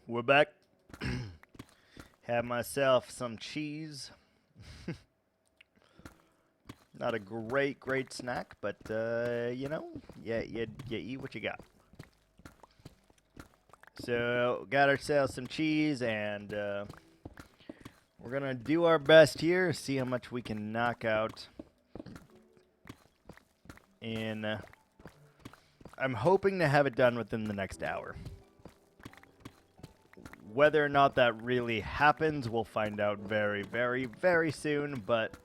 We're back. Have myself some cheese. Not a great snack, but you know, you eat what you got. So got ourselves some cheese, and we're gonna do our best here. See how much we can knock out. In I'm hoping to have it done within the next hour. Whether or not that really happens, we'll find out very soon, but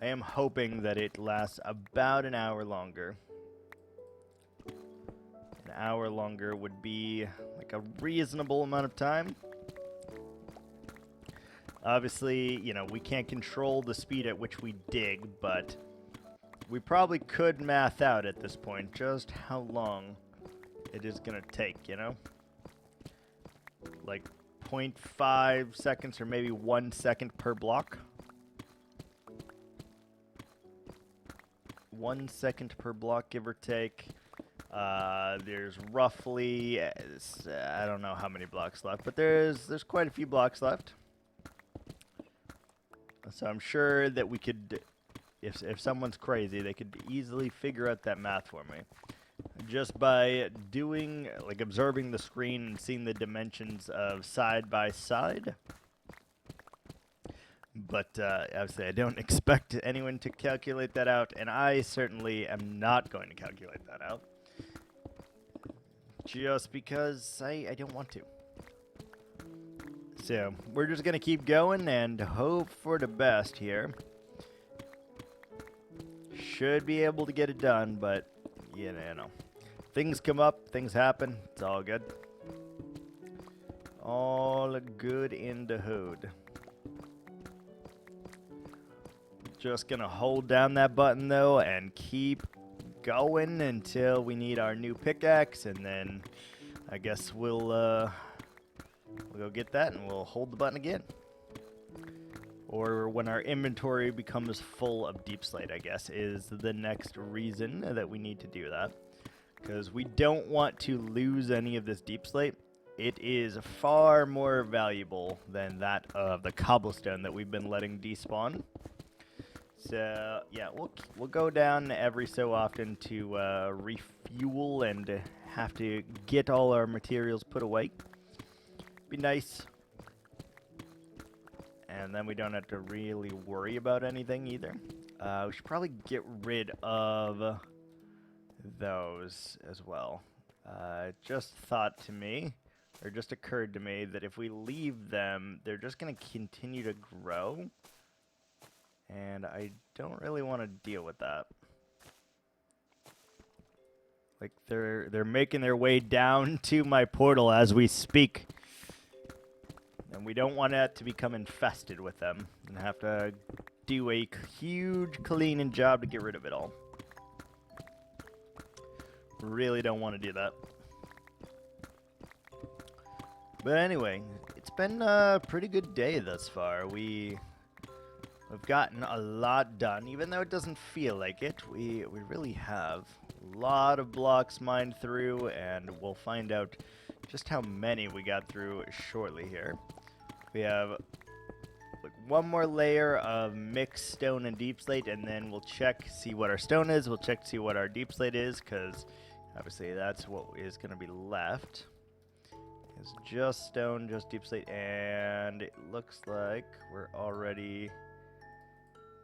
I am hoping that it lasts about an hour longer. An hour longer would be like a reasonable amount of time. Obviously, you know, we can't control the speed at which we dig, but we probably could math out at this point just how long it is going to take, you know? Like 0.5 seconds or maybe 1 second per block. 1 second per block, give or take. There's roughly, I don't know how many blocks left, but there's quite a few blocks left. So I'm sure that we could, if someone's crazy, they could easily figure out that math for me. Just by doing, like, observing the screen and seeing the dimensions of side by side. But obviously, I don't expect anyone to calculate that out, and I certainly am not going to calculate that out. Just because I don't want to. So, we're just going to keep going and hope for the best here. Should be able to get it done, but, you know. Things come up, things happen, it's all good. All good in the hood. Just gonna hold down that button though and keep going until we need our new pickaxe, and then I guess we'll go get that and we'll hold the button again. Or when our inventory becomes full of deep slate, I guess, is the next reason that we need to do that. Because we don't want to lose any of this deep slate. It is far more valuable than that of the cobblestone that we've been letting despawn. So yeah, we'll go down every so often to refuel and have to get all our materials put away. Be nice. And then we don't have to really worry about anything either. We should probably get rid of those as well. It just thought to me, or just occurred to me, that if we leave them, they're just going to continue to grow. And I don't really want to deal with that. Like, they're making their way down to my portal as we speak. And we don't want that to become infested with them and have to do a huge cleaning job to get rid of it all. Really don't want to do that. But anyway, it's been a pretty good day thus far. We've gotten a lot done, even though it doesn't feel like it. We really have a lot of blocks mined through, and we'll find out just how many we got through shortly here. We have like one more layer of mixed stone and deep slate, and then we'll check, see what our stone is. We'll check to see what our deep slate is, because obviously that's what is going to be left. It's just stone, just deep slate, and it looks like we're already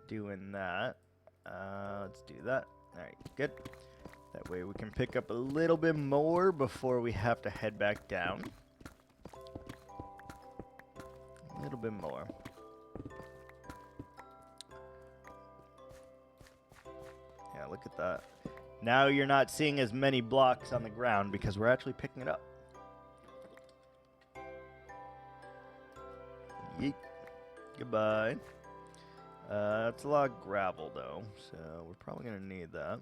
doing that. Let's do that. Alright, good. That way we can pick up a little bit more before we have to head back down. A little bit more. Yeah, look at that. Now you're not seeing as many blocks on the ground because we're actually picking it up. Yeet. Goodbye. It's a lot of gravel though, so we're probably gonna need that.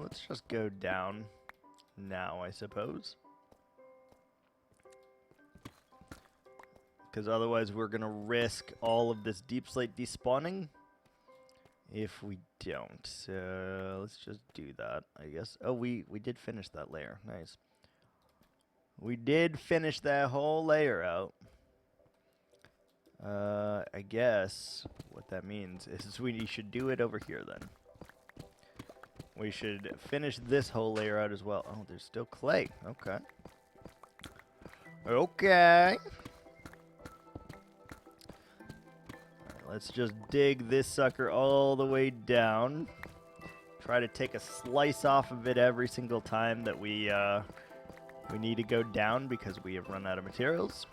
Let's just go down now, I suppose. Because otherwise we're gonna risk all of this deep slate despawning. if we don't. So let's just do that, I guess. Oh, we did finish that layer. Nice. We did finish that whole layer out. I guess what that means is we should do it over here then. We should finish this whole layer out as well. Oh, there's still clay. Okay. Okay. Alright, let's just dig this sucker all the way down. Try to take a slice off of it every single time that we need to go down because we have run out of materials.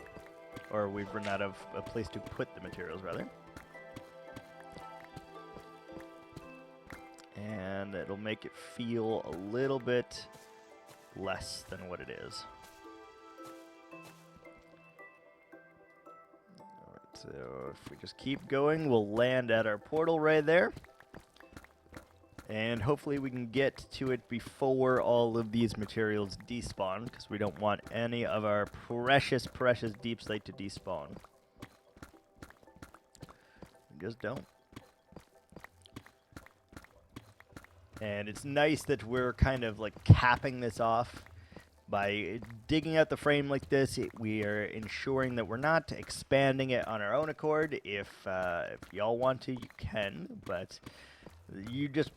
Or we've run out of a place to put the materials, rather. And it'll make it feel a little bit less than what it is. Alright, so if we just keep going, we'll land at our portal right there. And hopefully we can get to it before all of these materials despawn, because we don't want any of our precious, precious deep slate to despawn. We just don't. And it's nice that we're kind of like capping this off. By digging out the frame like this, we are ensuring that we're not expanding it on our own accord. If y'all want to, you can, but you just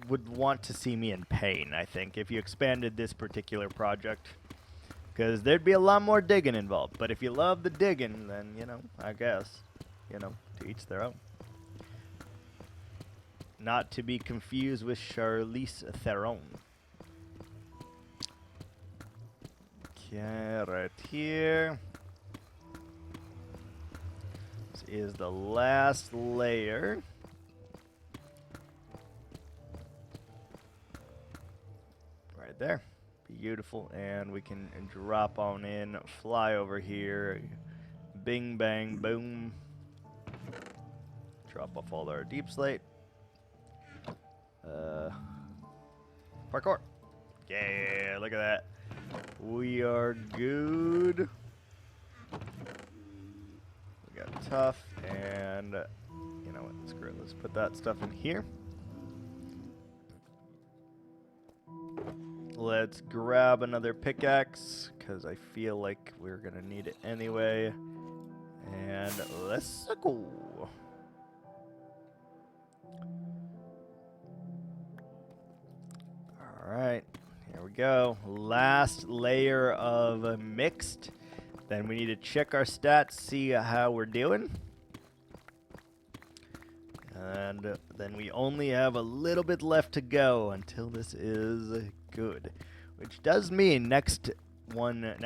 would want to see me in pain, I think, if you expanded this particular project. Because there'd be a lot more digging involved. But if you love the digging, then, you know, I guess, you know, to each their own. Not to be confused with Charlize Theron. Okay, right here. This is the last layer. Right there. Beautiful. And we can drop on in, fly over here. Bing, bang, boom. Drop off all our deep slate. Parkour. Yeah, look at that. We are good. We got tough, and you know what? Screw it. Let's put that stuff in here. Let's grab another pickaxe, because I feel like we're going to need it anyway. And let's go. Alright, here we go. Last layer of mixed. Then we need to check our stats, see how we're doing. And then we only have a little bit left to go until this is good. Which does mean next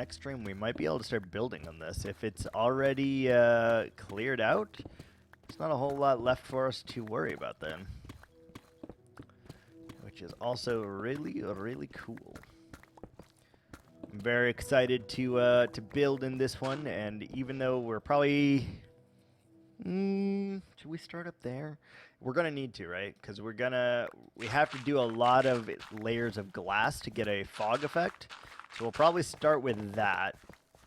stream we might be able to start building on this. If it's already cleared out, there's not a whole lot left for us to worry about then. Which is also really, really cool. I'm very excited to build in this one, and even though we're probably... should we start up there? We're gonna need to, right? Because we have to do a lot of layers of glass to get a fog effect. So we'll probably start with that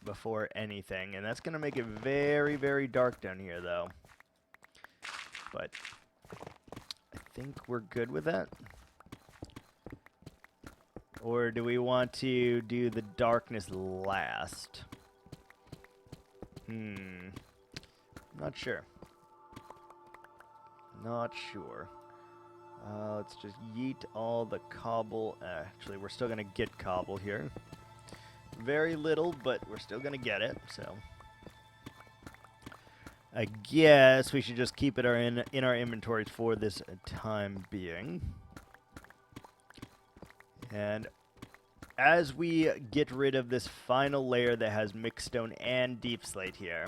before anything, and that's gonna make it very, very dark down here, though. But I think we're good with that. Or do we want to do the darkness last? Not sure. Not sure. Let's just yeet all the cobble. Actually, we're still going to get cobble here. Very little, but we're still going to get it, so. I guess we should just keep it in our inventories for this time being. And as we get rid of this final layer that has mixed stone and deep slate here,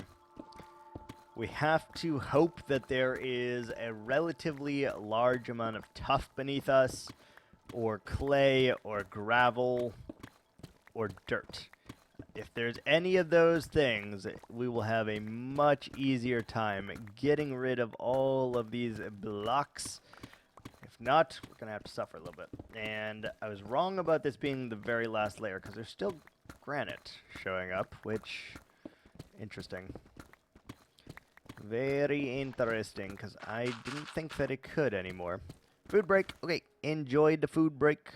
we have to hope that there is a relatively large amount of tuff beneath us, or clay, or gravel, or dirt. If there's any of those things, we will have a much easier time getting rid of all of these blocks. If not, we're going to have to suffer a little bit. And I was wrong about this being the very last layer, because there's still granite showing up, which, interesting. Very interesting, because I didn't think that it could anymore. Food break. Okay, enjoy the food break.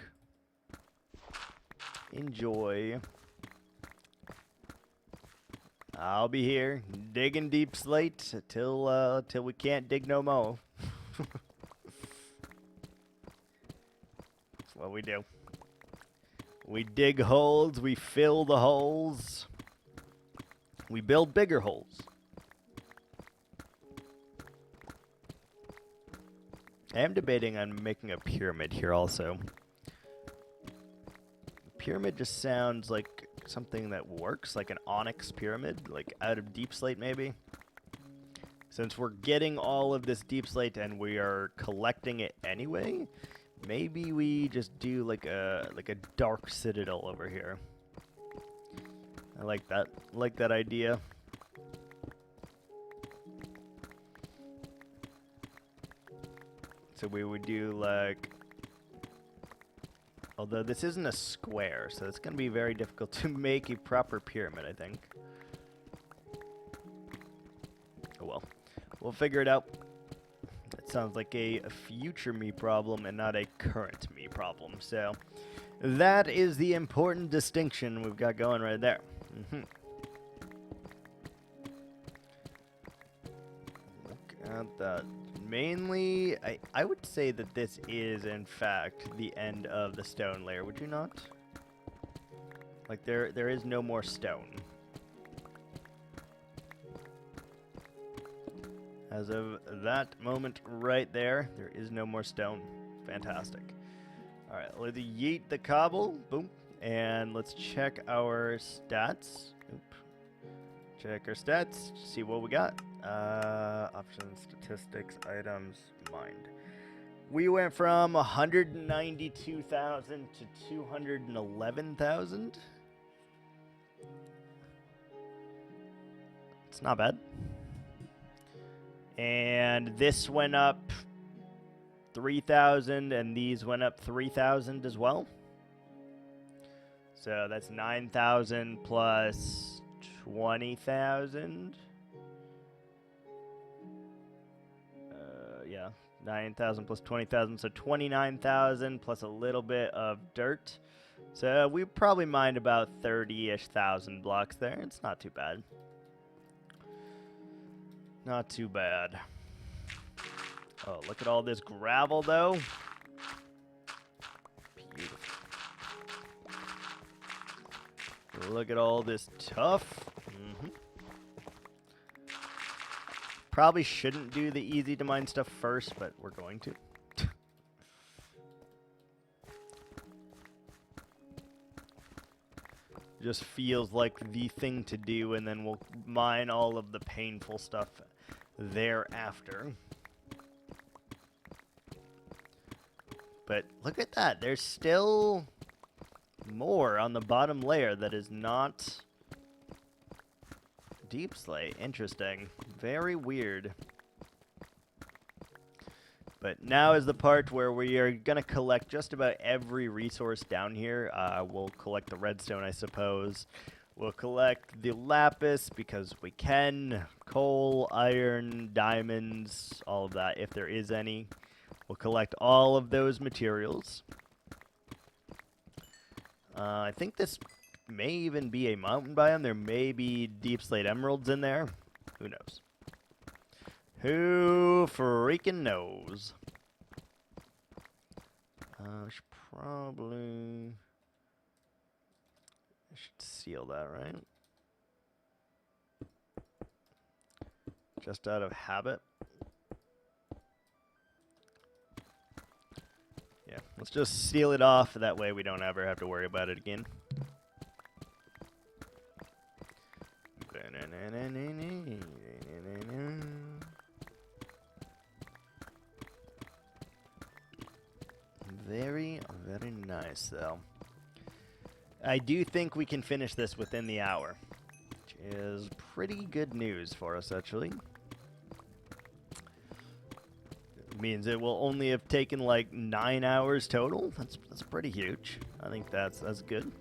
Enjoy. I'll be here digging deep slate till we can't dig no more. That's what we do. We dig holes, we fill the holes, we build bigger holes. I am debating on making a pyramid here also. Pyramid just sounds like something that works, like an onyx pyramid, like out of deep slate maybe. Since we're getting all of this deep slate and we are collecting it anyway, maybe we just do like a dark citadel over here. I like that. Like that idea. So we would do like, although this isn't a square, so it's going to be very difficult to make a proper pyramid, I think. Oh well. We'll figure it out. It sounds like a future me problem and not a current me problem. So that is the important distinction we've got going right there. Look at that. Mainly, I would say that this is, in fact, the end of the stone layer, would you not? Like, there is no more stone. As of that moment right there, there is no more stone. Fantastic. Alright, let's yeet the cobble. Boom. And let's check our stats. Oop. Check our stats. See what we got. Options, statistics, items, mined. We went from 192,000 to 211,000. It's not bad. And this went up 3,000, and these went up 3,000 as well. So that's 9,000 plus 20,000. Yeah, 9,000 plus 20,000, so 29,000 plus a little bit of dirt. So we probably mined about 30-ish thousand blocks there. It's not too bad. Not too bad. Oh, look at all this gravel, though. Beautiful. Look at all this tuff. Probably shouldn't do the easy to mine stuff first, but we're going to. Just feels like the thing to do, and then we'll mine all of the painful stuff thereafter. But look at that. There's still more on the bottom layer that is not deep slate. Interesting. Very weird. But now is the part where we are going to collect just about every resource down here. We'll collect the redstone, I suppose. We'll collect the lapis because we can. Coal, iron, diamonds, all of that if there is any. We'll collect all of those materials. I think this may even be a mountain biome. There may be deep slate emeralds in there. Who knows? Who freaking knows? I should probably... I should seal that, right? Just out of habit. Yeah, let's just seal it off. That way we don't ever have to worry about it again. Very, very nice, though. I do think we can finish this within the hour, which is pretty good news for us, actually. It means it will only have taken like 9 hours total. That's pretty huge. I think that's good.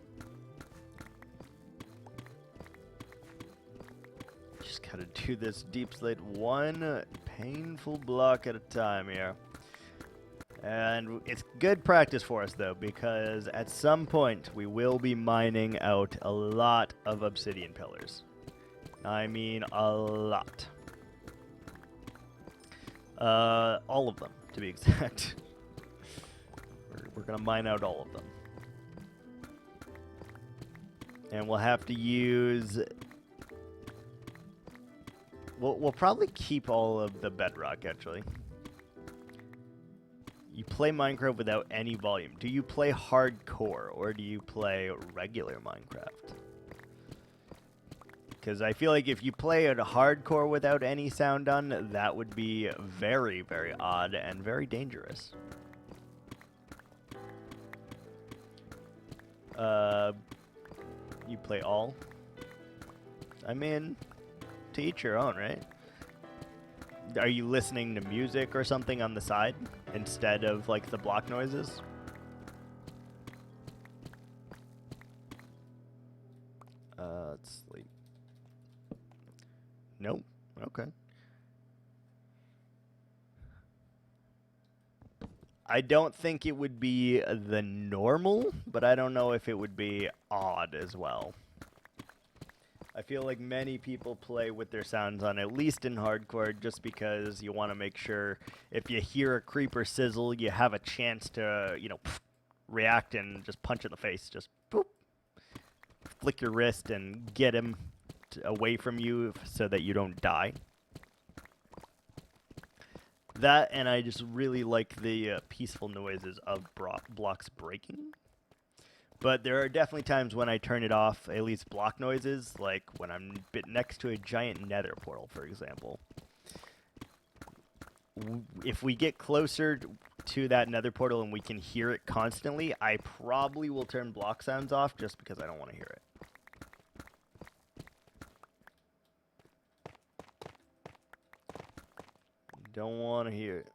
just gotta do this deep slate one painful block at a time here. And it's good practice for us, though, because at some point we will be mining out a lot of obsidian pillars. I mean, a lot. All of them, to be exact. We're going to mine out all of them. And we'll have to use... We'll probably keep all of the bedrock, actually. You play Minecraft without any volume. Do you play hardcore or do you play regular Minecraft? Because I feel like if you play it hardcore without any sound on, that would be very, very odd and very dangerous. You play all? I mean, to each your own, right? Are you listening to music or something on the side instead of like the block noises? Let's sleep. Nope. Okay. I don't think it would be the normal, but I don't know if it would be odd as well. I feel like many people play with their sounds on, at least in hardcore, just because you want to make sure if you hear a creeper sizzle, you have a chance to, you know, react and just punch in the face. Just boop, flick your wrist and get him away from you so that you don't die. That, and I just really like the peaceful noises of blocks breaking. But there are definitely times when I turn it off, at least block noises, like when I'm next to a giant nether portal, for example. If we get closer to that nether portal and we can hear it constantly, I probably will turn block sounds off just because I don't want to hear it. Don't want to hear it.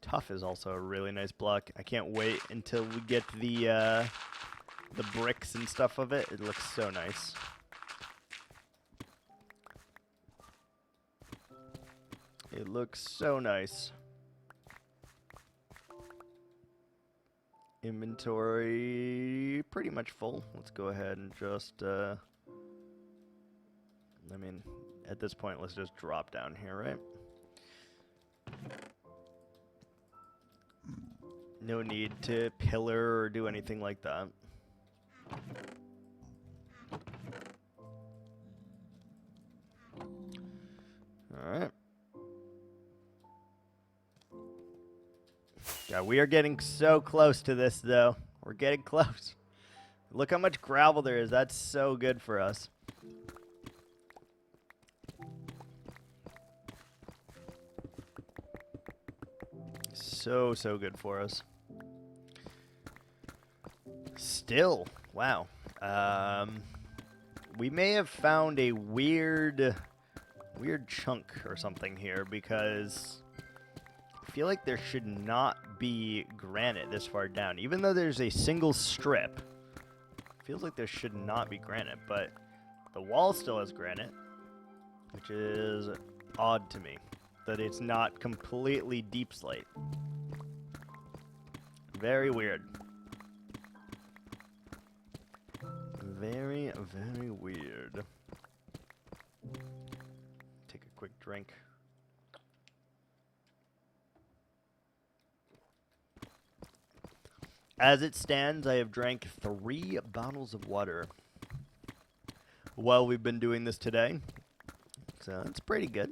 Tough is also a really nice block. I can't wait until we get the bricks and stuff of it. It looks so nice. It looks so nice. Inventory pretty much full. Let's go ahead and just I mean, at this point, let's just drop down here, right? No need to pillar or do anything like that. Alright. Yeah, we are getting so close to this, though. We're getting close. Look how much gravel there is. That's so good for us. So good for us. Still, wow. We may have found a weird chunk or something here because I feel like there should not be granite this far down. Even though there's a single strip, feels like there should not be granite, but the wall still has granite, which is odd to me that it's not completely deep slate. Very weird. Very, very weird. Take a quick drink. As it stands, I have drank 3 bottles of water while we've been doing this today. So that's pretty good.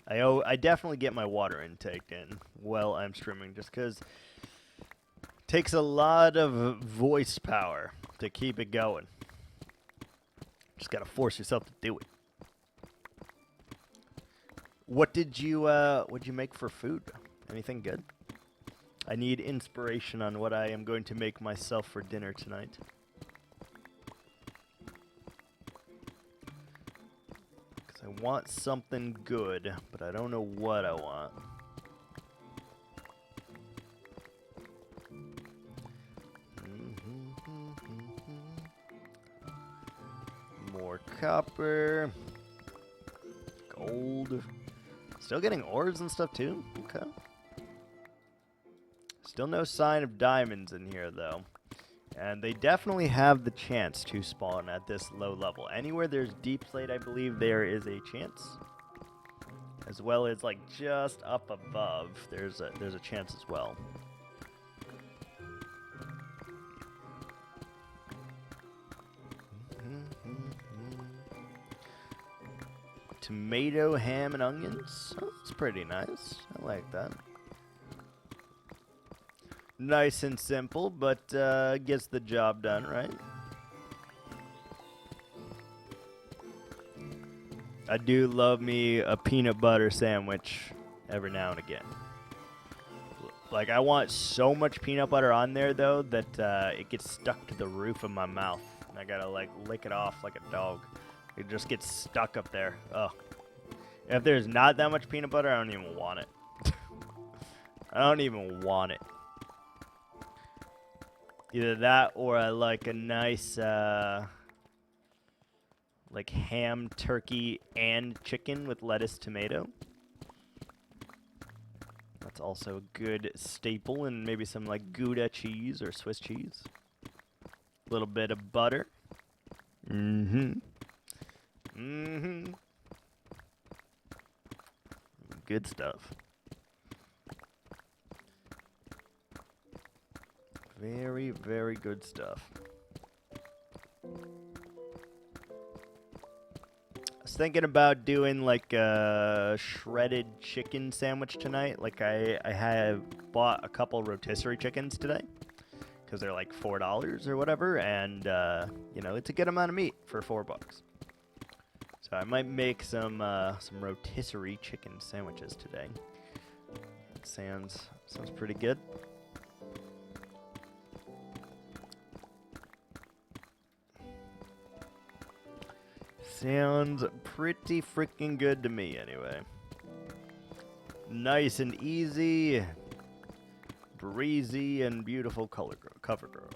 I definitely get my water intake in while I'm streaming just because it takes a lot of voice power to keep it going. Just gotta force yourself to do it. What'd you make for food? Anything good? I need inspiration on what I am going to make myself for dinner tonight. Because I want something good, but I don't know what I want. copper. Gold. Still getting ores and stuff too? Okay. Still no sign of diamonds in here though. And they definitely have the chance to spawn at this low level. Anywhere there's deep slate, I believe there is a chance. As well as like just up above, there's a chance as well. Tomato, ham, and onions. Oh, that's pretty nice. I like that. Nice and simple, but gets the job done, right? I do love me a peanut butter sandwich every now and again. Like, I want so much peanut butter on there, though, that it gets stuck to the roof of my mouth. And I gotta, like, lick it off like a dog. It just gets stuck up there. Oh. If there's not that much peanut butter, I don't even want it. I don't even want it. Either that or I like a nice, like ham, turkey, and chicken with lettuce, tomato. That's also a good staple, and maybe some like Gouda cheese or Swiss cheese. A little bit of butter. Mm-hmm. Mm-hmm. Good stuff. Very, very good stuff. I was thinking about doing like a shredded chicken sandwich tonight. Like I have bought a couple rotisserie chickens today because they're like $4 or whatever, and you know, it's a good amount of meat for $4. So I might make some rotisserie chicken sandwiches today. Sounds pretty good. Sounds pretty freaking good to me, anyway. Nice and easy, breezy, and beautiful cover girl.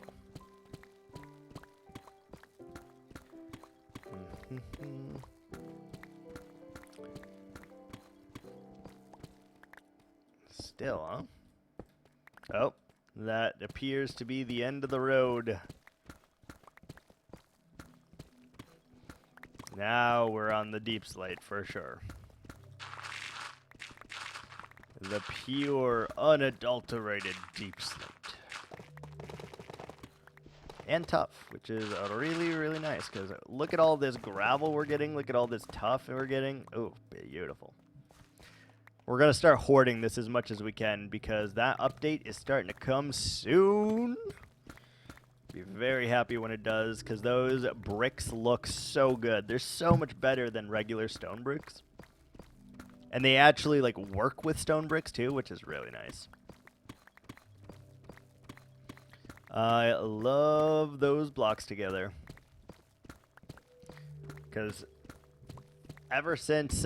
Still, huh? Oh, that appears to be the end of the road. Now we're on the deep slate for sure. The pure, unadulterated deep slate. And tough, which is really, really nice, because look at all this gravel we're getting. Look at all this tuff we're getting. Oh, beautiful. We're going to start hoarding this as much as we can, because that update is starting to come soon. Be very happy when it does, because those bricks look so good. They're so much better than regular stone bricks. And they actually like work with stone bricks too, which is really nice. I love those blocks together. Because ever since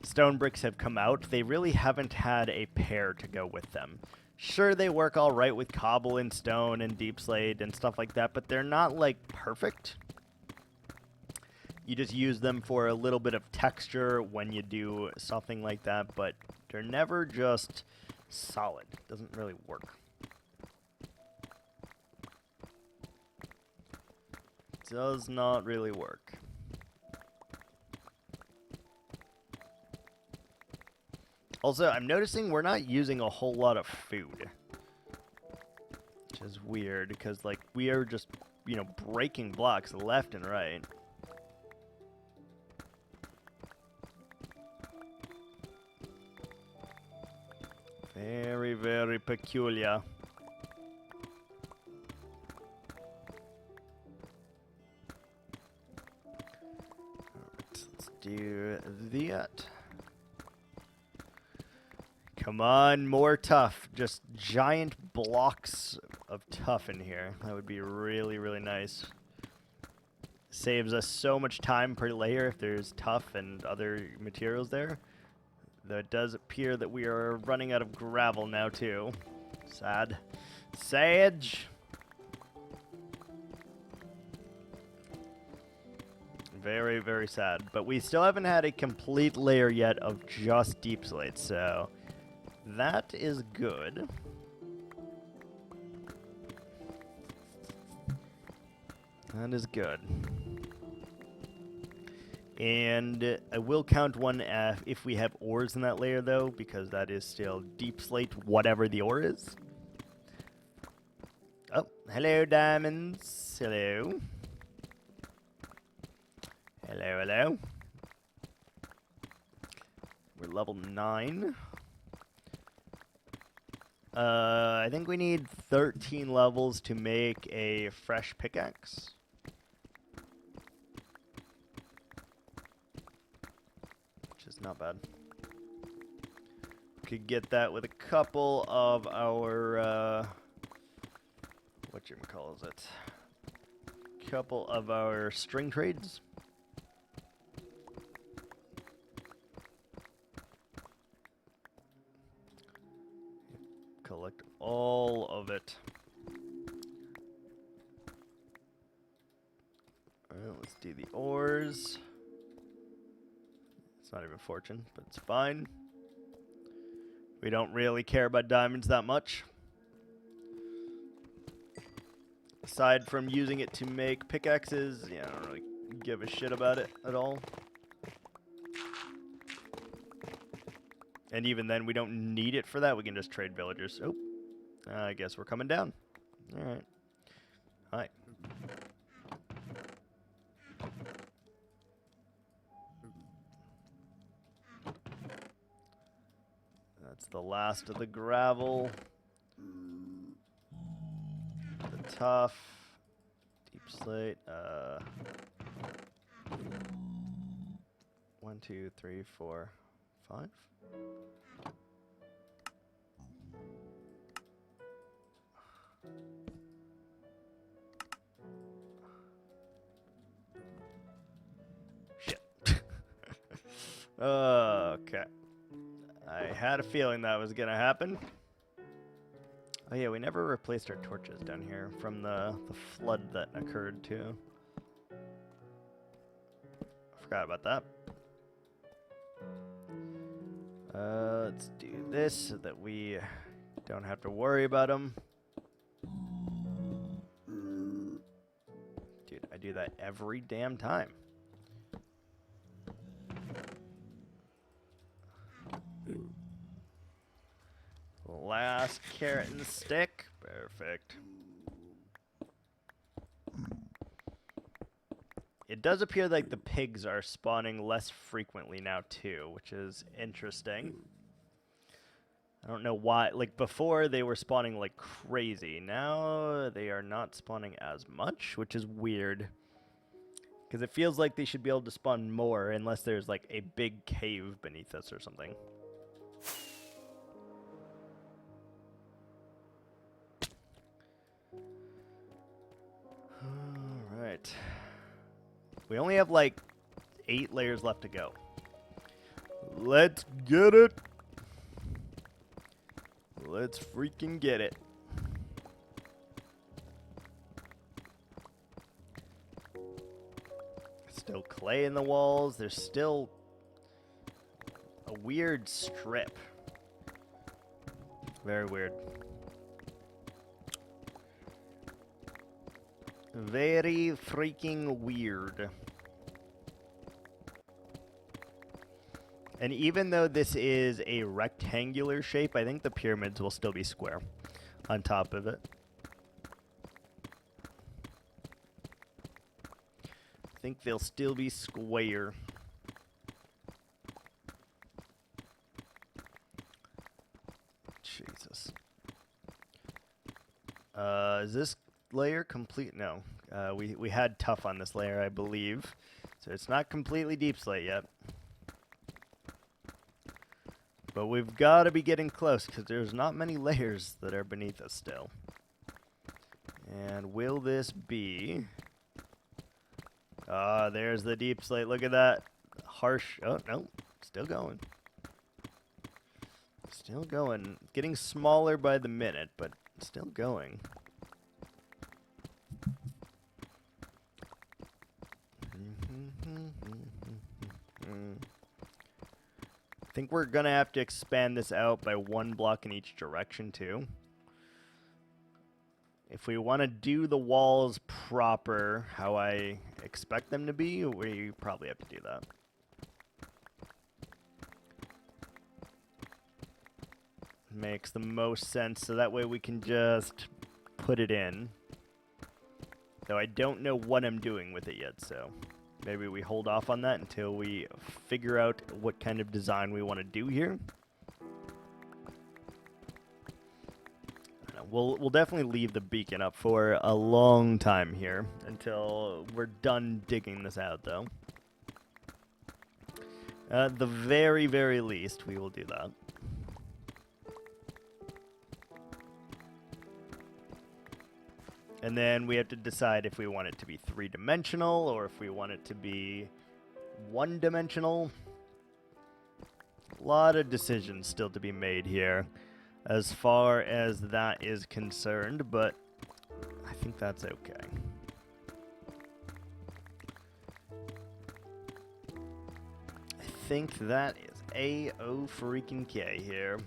stone bricks have come out, they really haven't had a pair to go with them. Sure, they work all right with cobble and stone and deep slate and stuff like that, but they're not like perfect. You just use them for a little bit of texture when you do something like that, but they're never just solid. It doesn't really work. Does not really work. Also, I'm noticing we're not using a whole lot of food. Which is weird, because, like, we are just, you know, breaking blocks left and right. Very, very peculiar. Alright, let's do that. Come on, more tuff. Just giant blocks of tuff in here. That would be really, really nice. Saves us so much time per layer if there's tuff and other materials there. Though it does appear that we are running out of gravel now, too. Sad. Sage! Very, very sad. But we still haven't had a complete layer yet of just deep slate, so that is good. That is good. And I will count one if we have ores in that layer, though, because that is still deep slate, whatever the ore is. Oh, hello, diamonds. Hello. Hello, hello. We're level 9. I think we need 13 levels to make a fresh pickaxe. Which is not bad. Could get that with a couple of our, whatchamacallit? Couple of our string trades. Collect all of it. Alright, let's do the ores. It's not even fortune, but it's fine. We don't really care about diamonds that much. Aside from using it to make pickaxes, yeah, I don't really give a shit about it at all. And even then, we don't need it for that. We can just trade villagers. Oh, I guess we're coming down. All right. Hi. That's the last of the gravel. The tough. Deep slate. 1, 2, 3, 4, 5. Shit. Okay. I had a feeling that was gonna happen. Oh yeah, we never replaced our torches down here from the flood that occurred too. I forgot about that. Let's do this so that we don't have to worry about them. Dude, I do that every damn time. Last carrot and stick. Perfect. It does appear like the pigs are spawning less frequently now too, which is interesting. I don't know why. Like before they were spawning like crazy. Now they are not spawning as much, which is weird. Because it feels like they should be able to spawn more unless there's like a big cave beneath us or something. Alright. We only have like 8 layers left to go. Let's get it. Let's freaking get it. Still clay in the walls. There's still a weird strip. Very weird. Very freaking weird. And even though this is a rectangular shape, I think the pyramids will still be square on top of it. I think they'll still be square. Jesus. Is this layer complete? No. We had tough on this layer, I believe. So it's not completely deep slate yet. But we've got to be getting close because there's not many layers that are beneath us still. And will this be... Ah, there's the deep slate. Look at that. Harsh. Oh, no. Still going. Still going. Getting smaller by the minute, but still going. think we're going to have to expand this out by 1 block in each direction, too. If we want to do the walls proper, how I expect them to be, we probably have to do that. Makes the most sense, so that way we can just put it in. Though I don't know what I'm doing with it yet, so maybe we hold off on that until we figure out what kind of design we want to do here. We'll definitely leave the beacon up for a long time here until we're done digging this out, though. At the very, very least, we will do that. And then we have to decide if we want it to be 3-dimensional or if we want it to be 1-dimensional. A lot of decisions still to be made here as far as that is concerned, but I think that's okay. I think that is A-O-freaking-K here.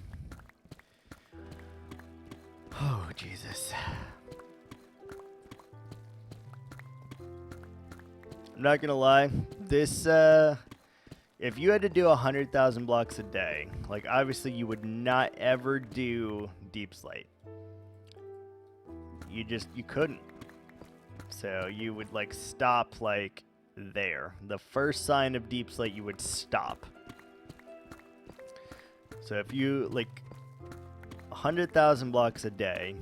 Oh, Jesus. I'm not gonna lie, this, if you had to do 100,000 blocks a day, like, obviously you would not ever do deep slate. You couldn't. So you would, like, stop, like, there. The first sign of deep slate, you would stop. So if you, like, 100,000 blocks a day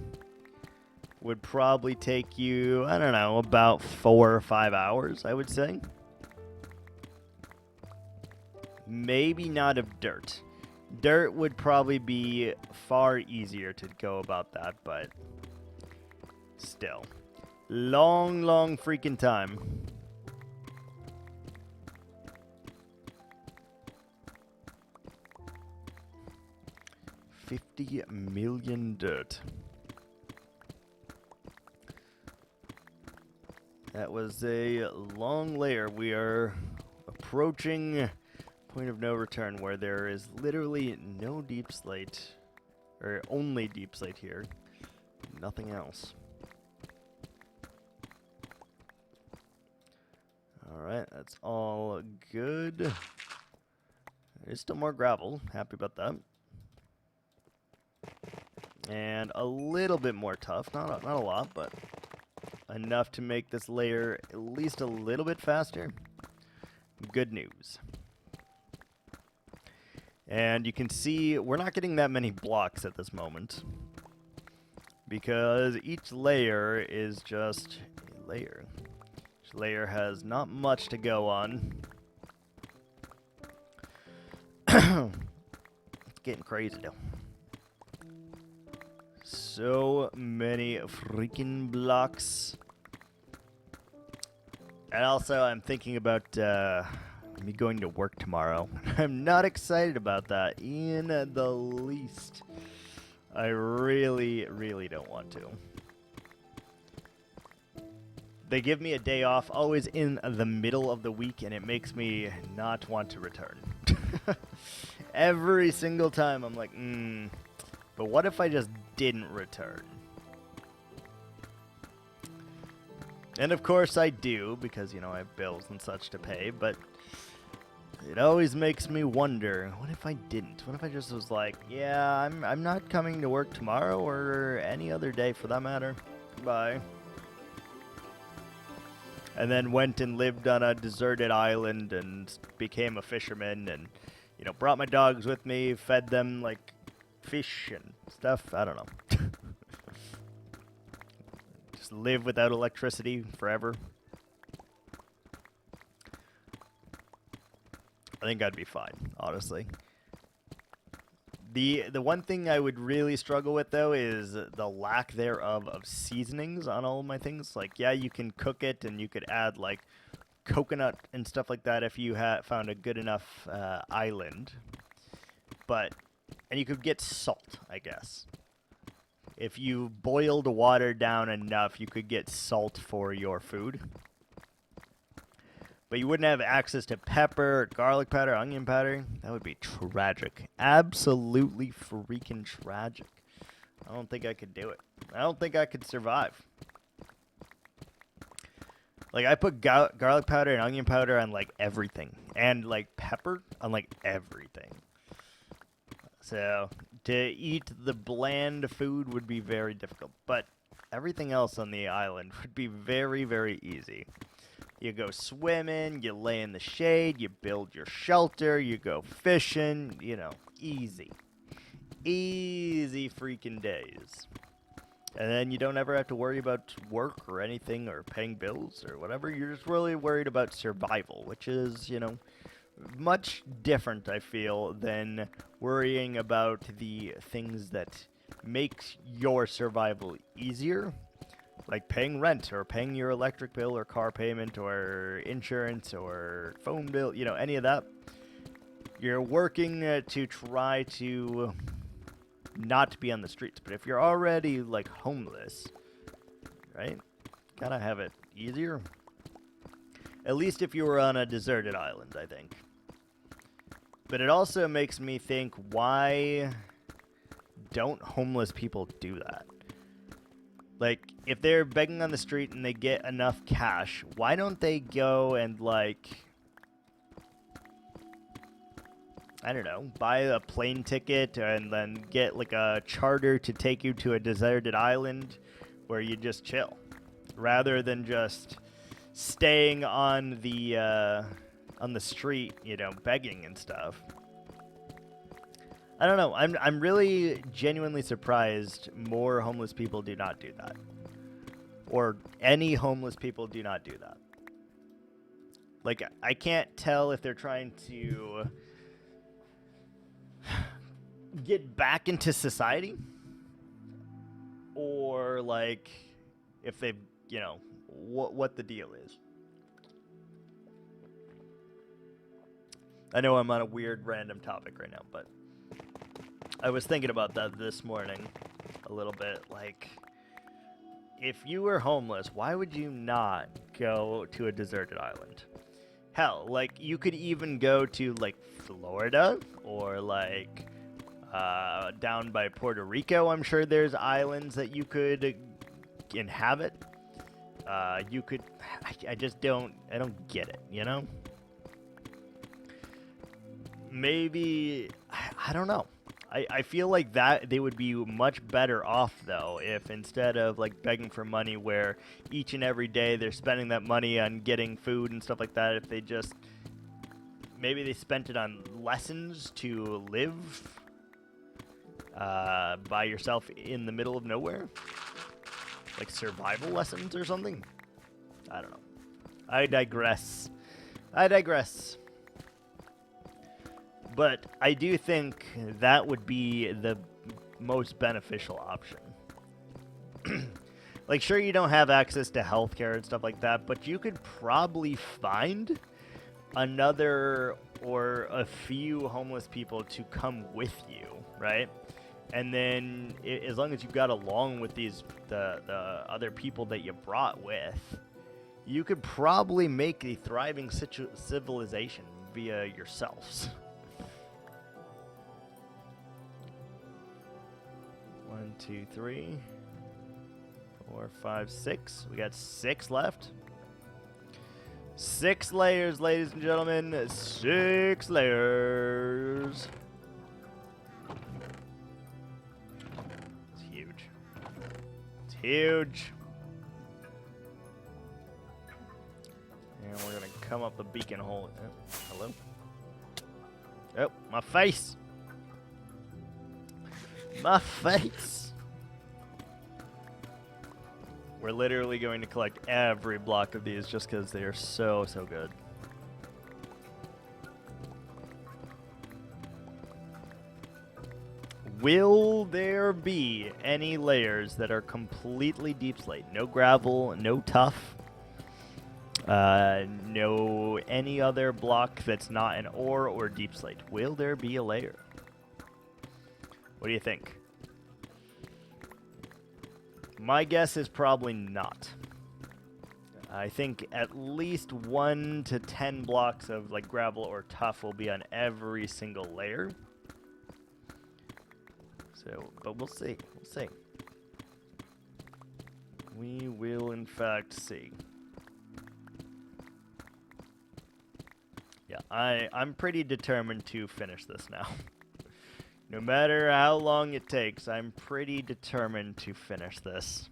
would probably take you, I don't know, about 4 or 5 hours, I would say. Maybe not of dirt. Dirt would probably be far easier to go about that, but still. Long, long freaking time. $50 million dirt. That was a long layer. We are approaching point of no return where there is literally no deep slate, or only deep slate here. Nothing else. Alright, that's all good. There's still more gravel. Happy about that. And a little bit more tough. Not a lot, but enough to make this layer at least a little bit faster. Good news. And you can see we're not getting that many blocks at this moment, because each layer is just a layer. Each layer has not much to go on. It's getting crazy though. So many freaking blocks. And also, I'm thinking about me going to work tomorrow. I'm not excited about that in the least. I really, really don't want to. They give me a day off always in the middle of the week, and it makes me not want to return. Every single time I'm like, but what if I just didn't return? And of course I do, because, you know, I have bills and such to pay, but it always makes me wonder, what if I didn't? What if I just was like, yeah, I'm not coming to work tomorrow or any other day for that matter. Bye. And then went and lived on a deserted island and became a fisherman and, you know, brought my dogs with me, fed them like fish and stuff. I don't know. Just live without electricity forever. I think I'd be fine, honestly. The one thing I would really struggle with, though, is the lack thereof of seasonings on all of my things. Like, yeah, you can cook it, and you could add, like, coconut and stuff like that if you found a good enough island. And you could get salt, I guess. If you boiled water down enough, you could get salt for your food. but you wouldn't have access to pepper, garlic powder, onion powder. That would be tragic. Absolutely freaking tragic. I don't think I could do it. I don't think I could survive. Like, I put garlic powder and onion powder on, like, everything. And, like, pepper on, like, everything. So, to eat the bland food would be very difficult. But everything else on the island would be very, very easy. You go swimming, you lay in the shade, you build your shelter, you go fishing, you know, easy. Easy freaking days. And then you don't ever have to worry about work or anything or paying bills or whatever. You're just really worried about survival, which is, you know, much different, I feel, than worrying about the things that make your survival easier. Like paying rent or paying your electric bill or car payment or insurance or phone bill, you know, any of that. You're working to try to not be on the streets. But if you're already, like, homeless, right, gotta have it easier. At least if you were on a deserted island, I think. But it also makes me think, why don't homeless people do that? Like, if they're begging on the street and they get enough cash, why don't they go and, like, I don't know, buy a plane ticket and then get, like, a charter to take you to a deserted island where you just chill, rather than just staying on the street, you know, begging and stuff. I don't know. I'm really genuinely surprised more homeless people do not do that. Or any homeless people do not do that. Like, I can't tell if they're trying to get back into society, or, like, if they've, you know, what the deal is. I know I'm on a weird random topic right now, but I was thinking about that this morning a little bit. Like, if you were homeless, why would you not go to a deserted island? Hell, like, you could even go to, like, Florida or, like, down by Puerto Rico. I'm sure there's islands that you could inhabit. You could, I just don't get it, you know? Maybe, I don't know. I feel like that they would be much better off, though, if instead of, like, begging for money where each and every day they're spending that money on getting food and stuff like that, if they just, maybe they spent it on lessons to live by yourself in the middle of nowhere. Like survival lessons or something. I don't know. I digress. But I do think that would be the most beneficial option. Like, sure, you don't have access to healthcare and stuff like that, but you could probably find another or a few homeless people to come with you, right? And then, as long as you got along with the other people that you brought with, you could probably make a thriving civilization via yourselves. 1, 2, 3, 4, 5, 6. We got 6 left. 6 layers, ladies and gentlemen. 6 layers. It's huge. It's huge. And we're going to come up the beacon hole. Oh, hello? Oh, my face. My face. We're literally going to collect every block of these just because they are so good. Will there be any layers that are completely deep slate? No gravel, no tuff, no any other block that's not an ore or deep slate. Will there be a layer? What do you think? My guess is probably not. I think at least 1 to 10 blocks of like gravel or tuff will be on every single layer. So, but we'll see. We'll see. We will, in fact, see. Yeah, I'm pretty determined to finish this now. No matter how long it takes, I'm pretty determined to finish this.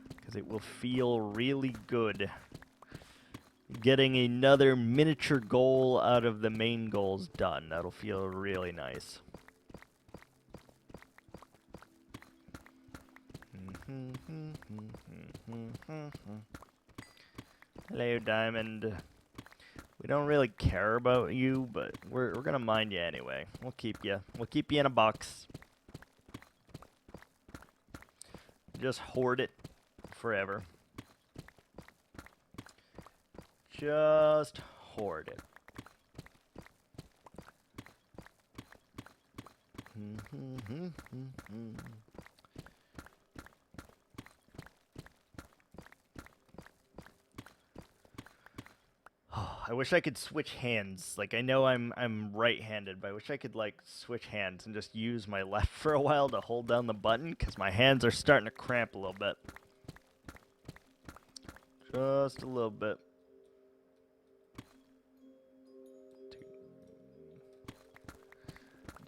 Because it will feel really good. Getting another miniature goal out of the main goals done. That'll feel really nice. Hello, Diamond. We don't really care about you, but we're gonna mind you anyway. We'll keep you. We'll keep you in a box. Just hoard it forever. Just hoard it. I wish I could switch hands. Like, I know I'm right-handed, but I wish I could like switch hands and just use my left for a while to hold down the button, because my hands are starting to cramp a little bit. Just a little bit.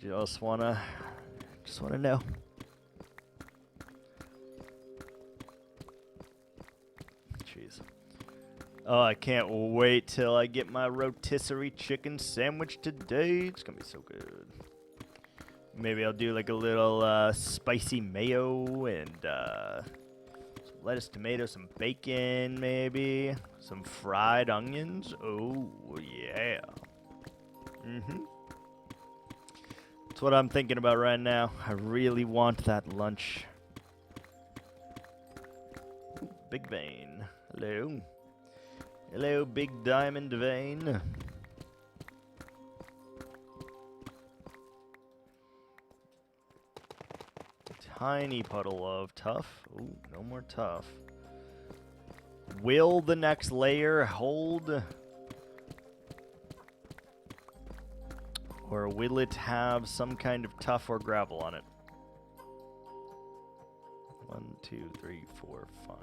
Just wanna know. Jeez. Oh, I can't wait till I get my rotisserie chicken sandwich today. It's gonna be so good. Maybe I'll do like a little spicy mayo and some lettuce, tomato, some bacon, maybe. Some fried onions. Oh, yeah. That's what I'm thinking about right now. I really want that lunch. Ooh, big vein. Hello. Hello, big diamond vein. Tiny puddle of tuff. Ooh, no more tuff. Will the next layer hold? Or will it have some kind of tuff or gravel on it? 1, 2, 3, 4, 5.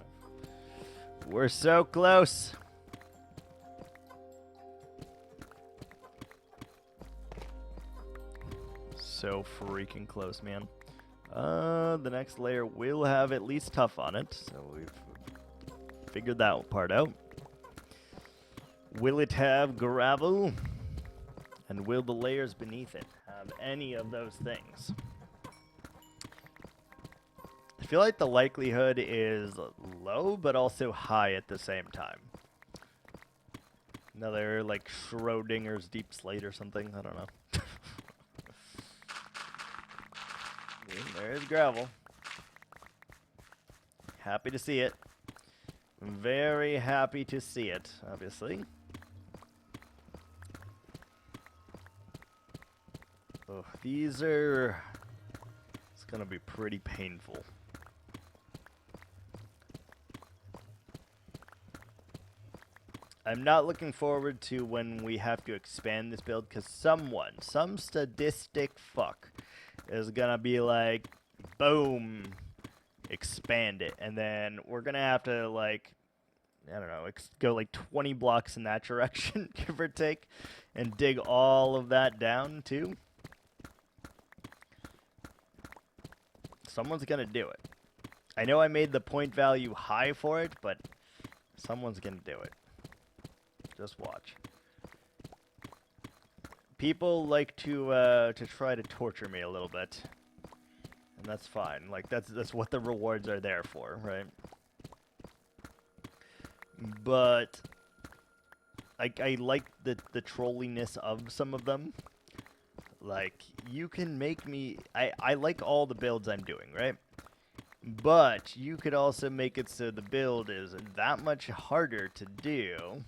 We're so close. So freaking close, man. The next layer will have at least tuff on it, so we've figured that part out. Will it have gravel? And will the layers beneath it have any of those things? I feel like the likelihood is low, but also high at the same time. Another, like, Schrodinger's deep slate or something. I don't know. There's gravel. Happy to see it. Very happy to see it, obviously. Oh, these are... It's gonna be pretty painful. I'm not looking forward to when we have to expand this build, because some sadistic fuck is gonna be like, boom, expand it. And then we're gonna have to, like, I don't know, go like 20 blocks in that direction, give or take, and dig all of that down too. Someone's gonna do it. I know I made the point value high for it, but someone's gonna do it. Just watch. People like to try to torture me a little bit, and that's fine. Like that's what the rewards are there for, right? But I like the trolliness of some of them. Like, you can make me... I like all the builds I'm doing, right? But you could also make it so the build is that much harder to do.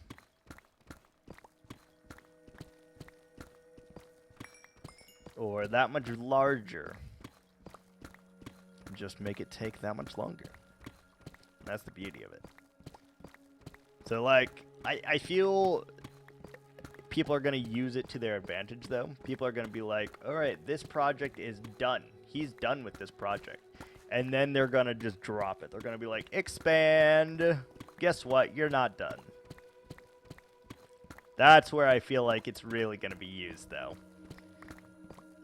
Or that much larger. Just make it take that much longer. That's the beauty of it. So, like, I feel people are going to use it to their advantage, though. People are going to be like, all right, this project is done. He's done with this project. And then they're going to just drop it. They're going to be like, expand. Guess what? You're not done. That's where I feel like it's really going to be used, though.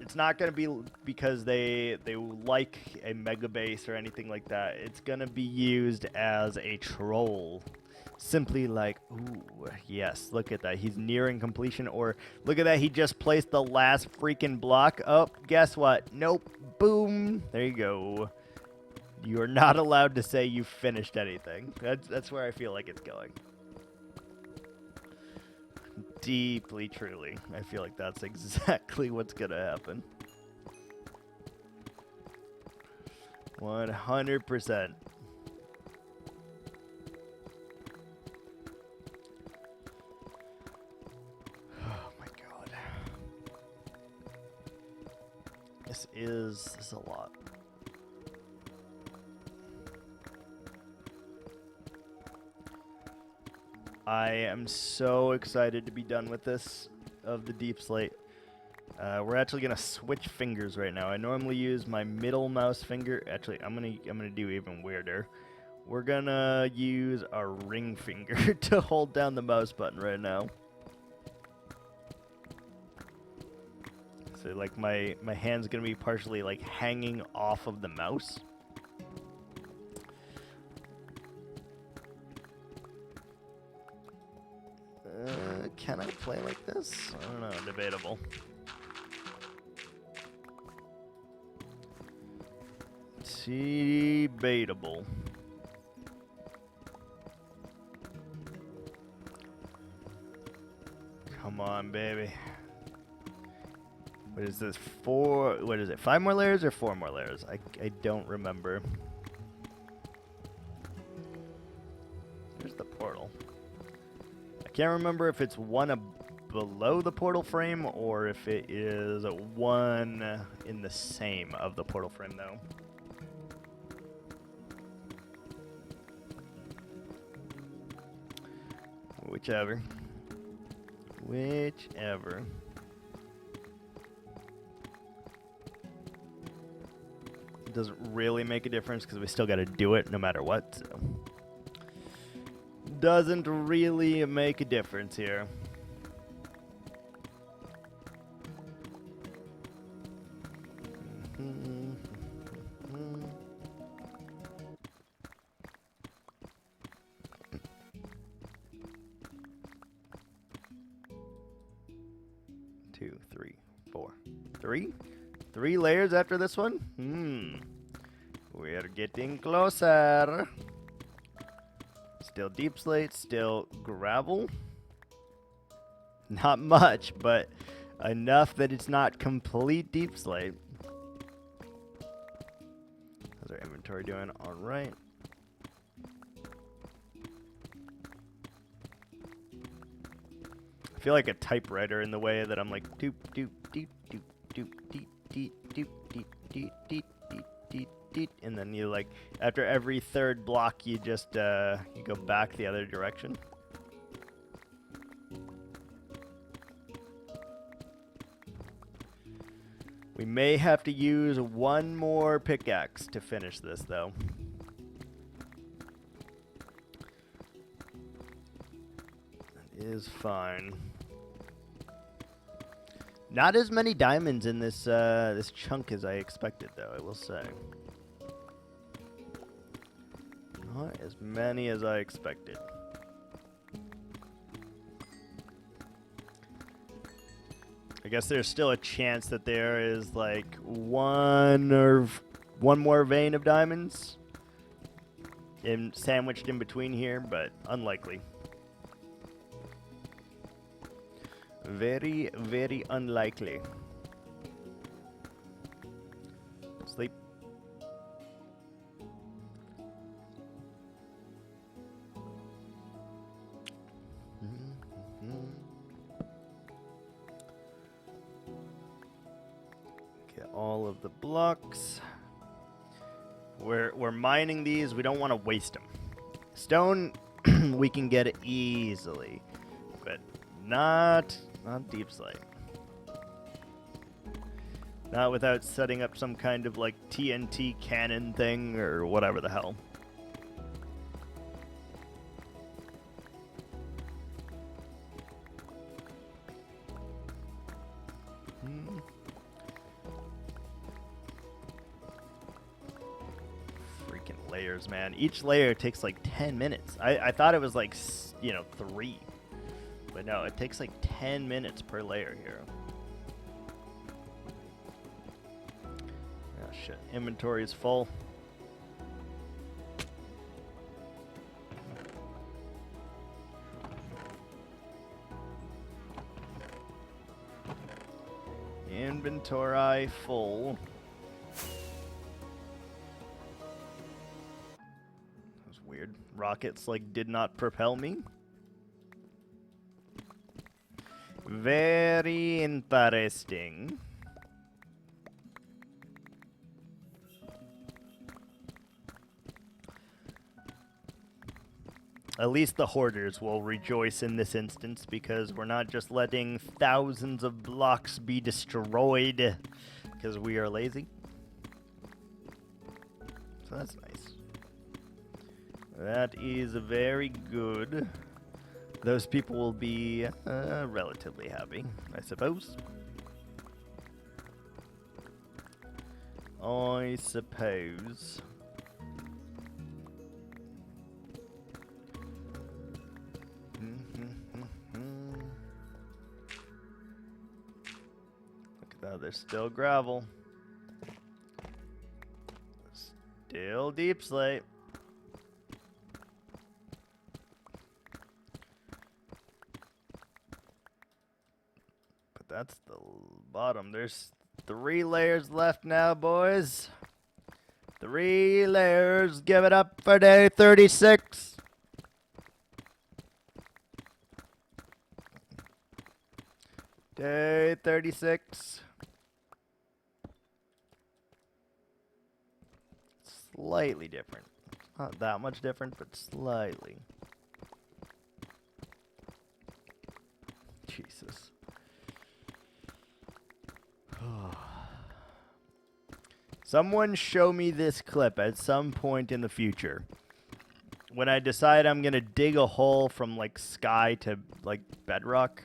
It's not going to be because they like a mega base or anything like that. It's going to be used as a troll. Simply like, ooh, yes, look at that. He's nearing completion. Or look at that. He just placed the last freaking block. Oh, guess what? Nope. Boom. There you go. You are not allowed to say you finished anything. That's where I feel like it's going. Deeply, truly. I feel like that's exactly what's going to happen. 100%. Oh my god. This is a lot. I am so excited to be done with this of the deep slate. We're actually gonna switch fingers right now. I normally use my middle mouse finger. Actually, I'm gonna do even weirder. We're gonna use our ring finger to hold down the mouse button right now. So like my hand's gonna be partially like hanging off of the mouse. Can I play like this? I don't know. Debatable. Debatable. Come on, baby. What is this? What is it? 5 more layers or 4 more layers? I don't remember. Here's the portal. I can't remember if it's one below the portal frame or if it is one in the same of the portal frame, though. Whichever. Whichever. It doesn't really make a difference because we still got to do it no matter what. So. Doesn't really make a difference here. Two, three, four. Three layers after this one? We're getting closer. Still deep slate, still gravel. Not much, but enough that it's not complete deep slate. How's our inventory doing? All right. I feel like a typewriter in the way that I'm like doop doop doop doop doop doop doop doop doop doop doop doop doop, and then you like after every third block you just you go back the other direction. We may have to use one more pickaxe to finish this though. That is fine. Not as many diamonds in this this chunk as I expected, though, I will say. Not as many as I expected. I guess there's still a chance that there is like one more vein of diamonds sandwiched in between here, but unlikely. Very, very unlikely. Sleep. Get all of the blocks. We're mining these. We don't want to waste them. Stone we can get it easily. But not deep slate. Not without setting up some kind of like TNT cannon thing or whatever the hell. Freaking layers, man. Each layer takes like 10 minutes. I thought it was like, 3. But no, it takes like 10 minutes per layer here. Oh shit, inventory is full. Inventory full. That was weird. Rockets like did not propel me. Very interesting. At least the hoarders will rejoice in this instance because we're not just letting thousands of blocks be destroyed because we are lazy. So that's nice. That is very good. Those people will be relatively happy, I suppose. I suppose. Look at that, there's still gravel. Still deep slate. But that's the bottom. There's 3 layers left now, boys. 3 layers. Give it up for day 36. Day 36. Slightly different. Not that much different, but slightly. Jesus. Someone show me this clip at some point in the future. When I decide I'm gonna dig a hole from like sky to like bedrock.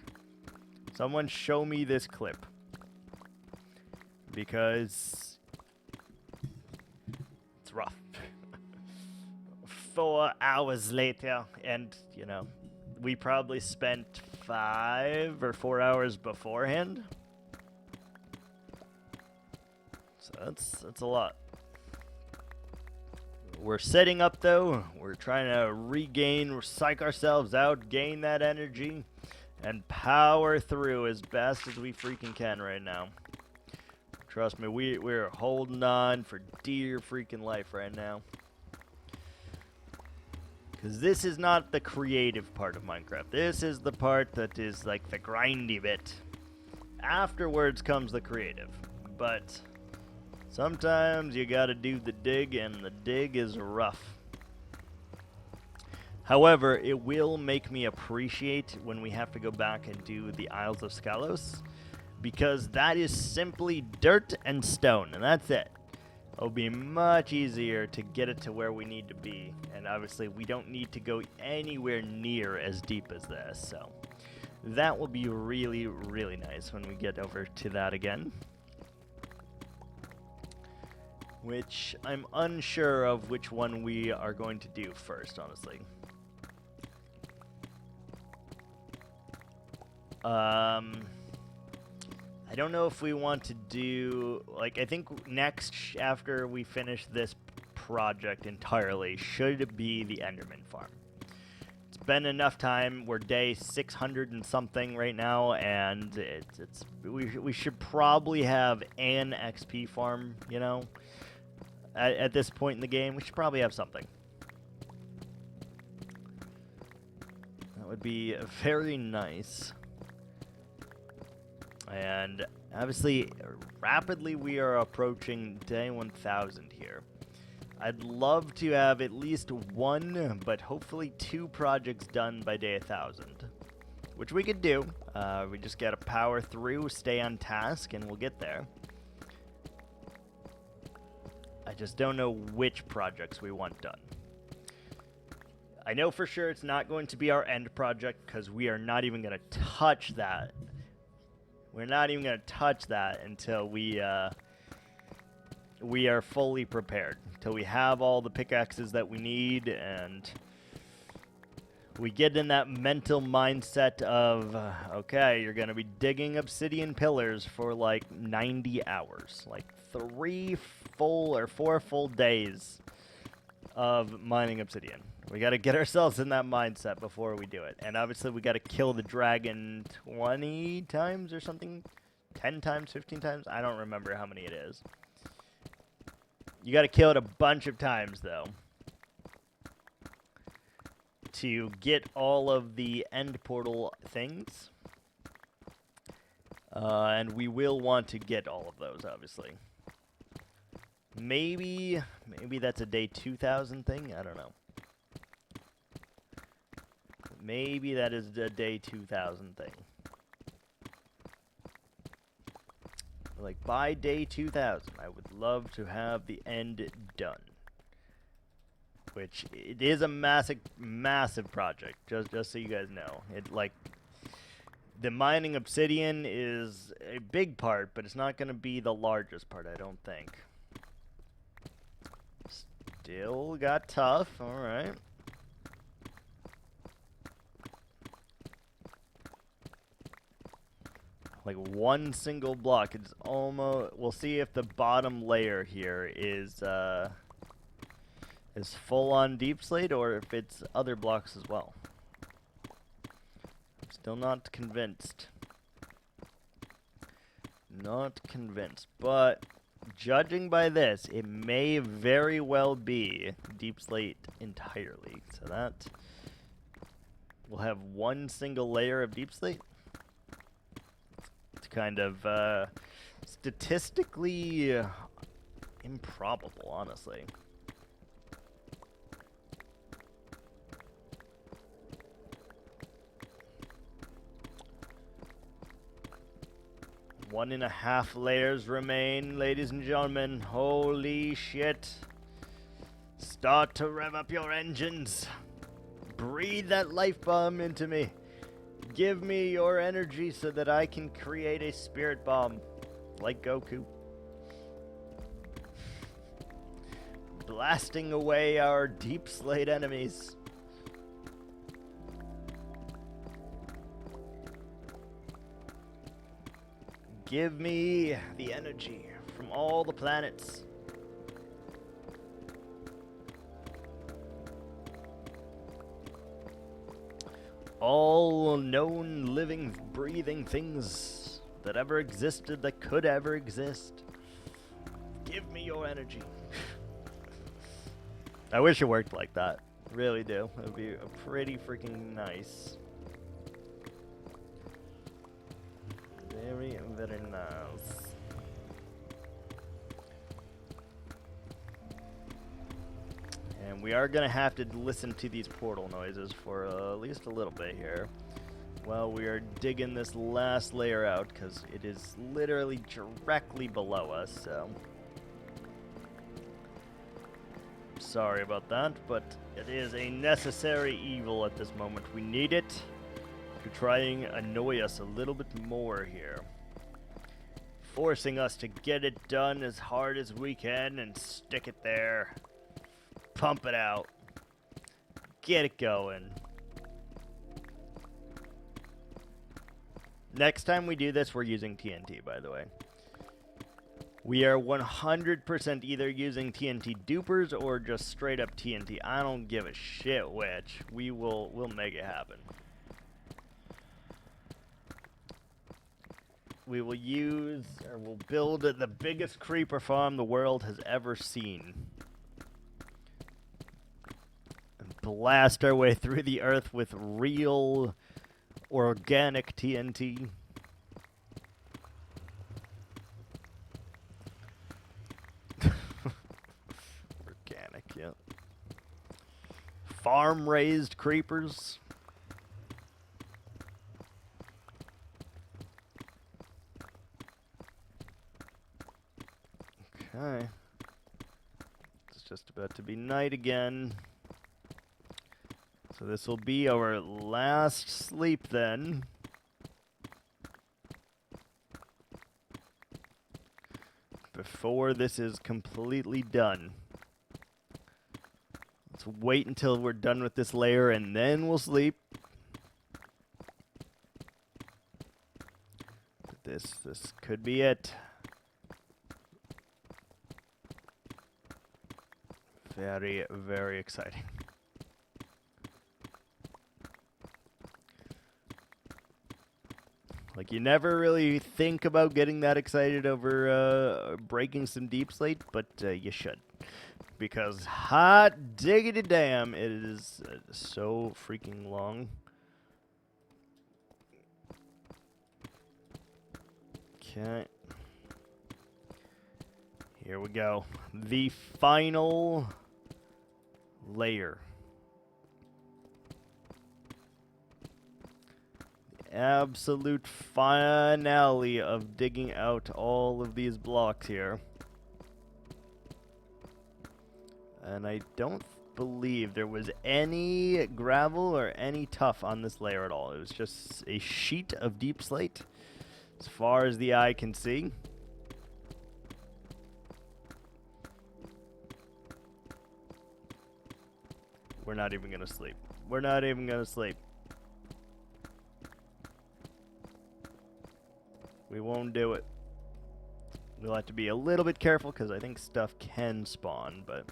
Someone show me this clip. Because it's rough. 4 hours later, and you know, we probably spent 5 or 4 hours beforehand. So that's a lot. We're setting up though. We're trying to regain, psych ourselves out, gain that energy, and power through as best as we freaking can right now. Trust me, we're holding on for dear freaking life right now. Because this is not the creative part of Minecraft. This is the part that is like the grindy bit. Afterwards comes the creative. But sometimes you gotta do the dig, and the dig is rough. However, it will make me appreciate when we have to go back and do the Isles of Scalos, because that is simply dirt and stone, and that's it. It'll be much easier to get it to where we need to be, and obviously we don't need to go anywhere near as deep as this, so that will be really, really nice when we get over to that again. Which I'm unsure of which one we are going to do first, honestly. I don't know if we want to do, like, I think next, after we finish this project entirely, should be the Enderman farm. It's been enough time. We're day 600 and something right now, and we should probably have an XP farm, you know? At this point in the game, we should probably have something. That would be very nice. And obviously, rapidly we are approaching day 1000 here. I'd love to have at least one, but hopefully 2 projects done by day 1,000. Which we could do. We just gotta power through, stay on task, and we'll get there. I just don't know which projects we want done. I know for sure it's not going to be our end project, because we are not even going to touch that. We're not even going to touch that until we are fully prepared. Until we have all the pickaxes that we need, and we get in that mental mindset of, okay, you're going to be digging obsidian pillars for like 90 hours. Like 4 full days of mining obsidian. We got to get ourselves in that mindset before we do it. And obviously we got to kill the dragon 20 times or something. 10 times, 15 times. I don't remember how many it is. You got to kill it a bunch of times though, to get all of the end portal things. And we will want to get all of those, obviously. Maybe that's a day 2,000 thing? I don't know. Maybe that is a day 2,000 thing. Like, by day 2,000, I would love to have the end done. Which, it is a massive project, just so you guys know. The mining obsidian is a big part, but it's not going to be the largest part, I don't think. Still got tough, alright. Like one single block, it's almost, we'll see if the bottom layer here is full on deep slate or if it's other blocks as well. I'm still not convinced. Not convinced, but judging by this, it may very well be deep slate entirely. So that we'll have one single layer of deep slate. It's kind of statistically improbable, honestly. One and a half layers remain, ladies and gentlemen. Holy shit. Start to rev up your engines. Breathe that life bomb into me. Give me your energy so that I can create a spirit bomb. Like Goku. Blasting away our deep slate enemies. Give me the energy from all the planets. All known living, breathing things that ever existed, that could ever exist. Give me your energy. I wish it worked like that. Really do. It would be pretty freaking nice. Very, very nice. And we are going to have to listen to these portal noises for at least a little bit here while we are digging this last layer out, because it is literally directly below us, so sorry about that, but it is a necessary evil at this moment. We need it to try and annoy us a little bit more here, forcing us to get it done as hard as we can and stick it there, pump it out, get it going. Next time we do this, we're using TNT, by the way. We are 100% either using TNT dupers or just straight up TNT. I don't give a shit which. We'll make it happen. We will use, or we'll build the biggest creeper farm the world has ever seen. And blast our way through the earth with real, organic TNT. Organic. farm-raised creepers. Okay. It's just about to be night again. So this will be our last sleep then. Before this is completely done. Let's wait until we're done with this layer and then we'll sleep. This could be it. Very, very exciting. Like, you never really think about getting that excited over breaking some deep slate, but you should. Because hot diggity damn, it is so freaking long. Okay. Here we go. The final layer. Absolute finale of digging out all of these blocks here. And I don't believe there was any gravel or any tuff on this layer at all. It was just a sheet of deep slate as far as the eye can see. We're not even gonna sleep. We're not even gonna sleep. We won't do it. We'll have to be a little bit careful because I think stuff can spawn, but...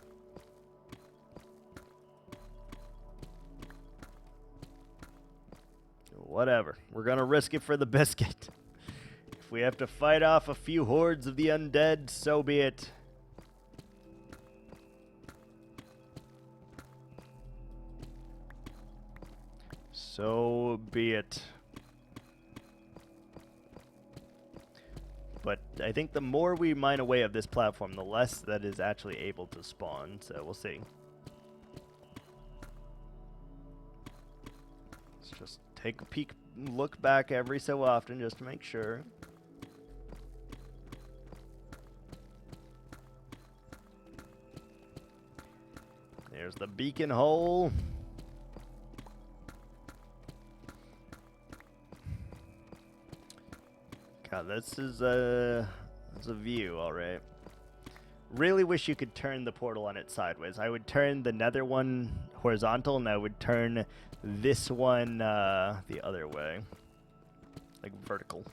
whatever. We're gonna risk it for the biscuit. If we have to fight off a few hordes of the undead, so be it. So be it. But I think the more we mine away of this platform, the less that is actually able to spawn, so we'll see. Let's just take a peek, look back every so often just to make sure. There's the beacon hole. God, this is a view, all right. Really wish you could turn the portal on it sideways. I would turn the nether one horizontal, and I would turn this one the other way, like vertical.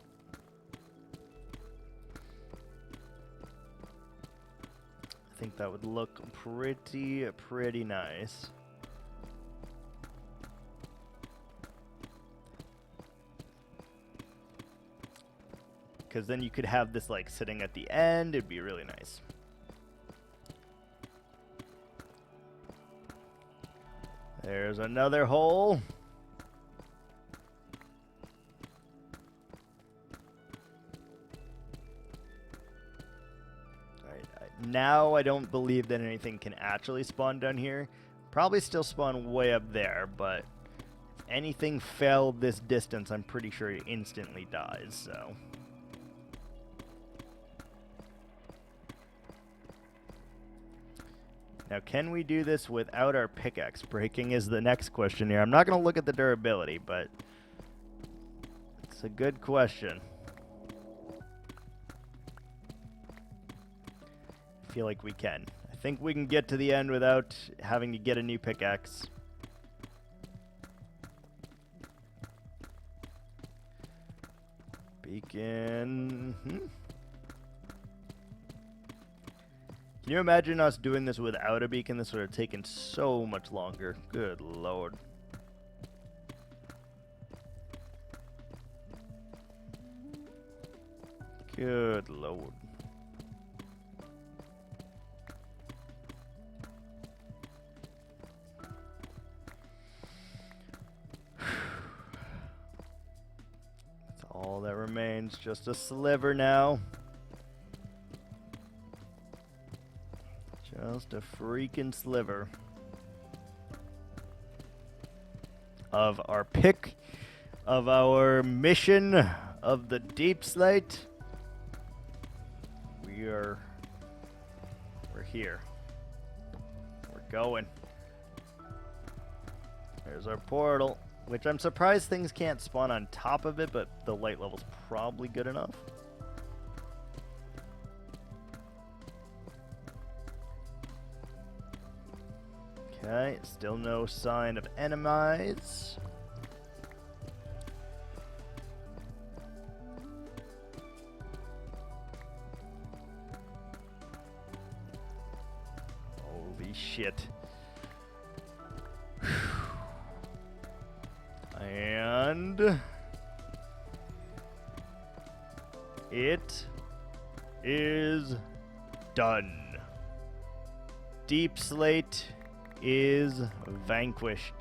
I think that would look pretty nice. Because then you could have this like sitting at the end. It'd be really nice. There's another hole. Alright, now I don't believe that anything can actually spawn down here. Probably still spawn way up there, but if anything fell this distance, I'm pretty sure it instantly dies, so... Now, can we do this without our pickaxe breaking is the next question here. I'm not going to look at the durability, but it's a good question. I feel like we can. I think we can get to the end without having to get a new pickaxe. Beacon. Can you imagine us doing this without a beacon? This would have taken so much longer. Good lord. Good lord. That's all that remains. Just a sliver now. Just a freaking sliver. of our pick of our mission of the Deep Slate. We're here. We're going. There's our portal, which I'm surprised things can't spawn on top of it, but the light level's probably good enough. Okay, still no sign of enemies. Holy shit. And it is done. Deep Slate is vanquished.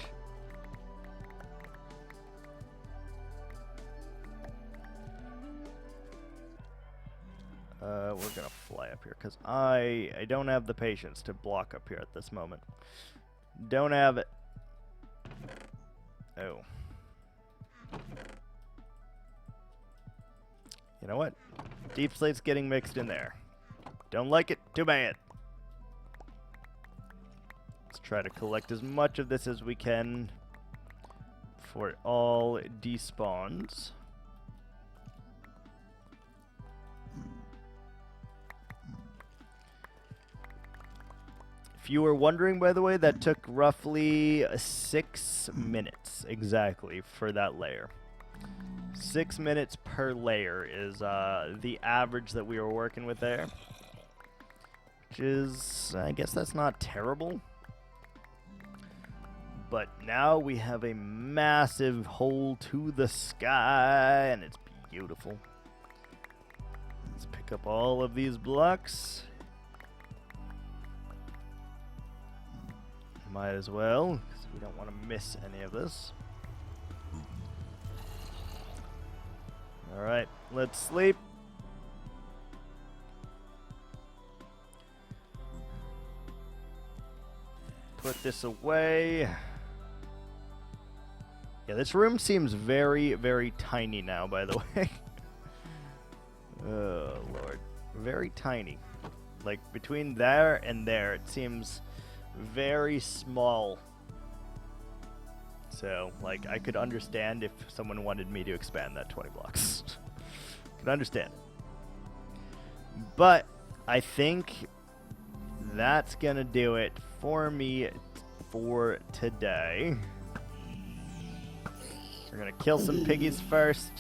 We're gonna fly up here because I don't have the patience to block up here at this moment. Don't have it. Oh. You know what? Deep Slate's getting mixed in there. Don't like it? Too bad. Let's try to collect as much of this as we can before it all despawns. If you were wondering, by the way, that took roughly 6 minutes exactly for that layer. 6 minutes per layer is the average that we were working with there. Which is, I guess that's not terrible. But now we have a massive hole to the sky, and it's beautiful. Let's pick up all of these blocks. Might as well, because we don't want to miss any of this. Alright, let's sleep. Put this away. Yeah, this room seems very, very tiny now, by the way. Oh, Lord. Very tiny. Like, between there and there, it seems very small. So, like, I could understand if someone wanted me to expand that 20 blocks. Could understand it. But I think that's gonna do it for me for today. We're gonna kill some piggies first.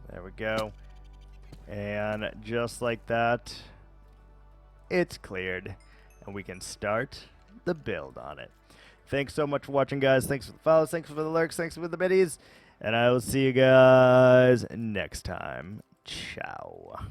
There we go. And just like that, it's cleared, and we can start the build on it. Thanks so much for watching, guys. Thanks for the follows, thanks for the lurks, thanks for the biddies, and I will see you guys next time. Ciao.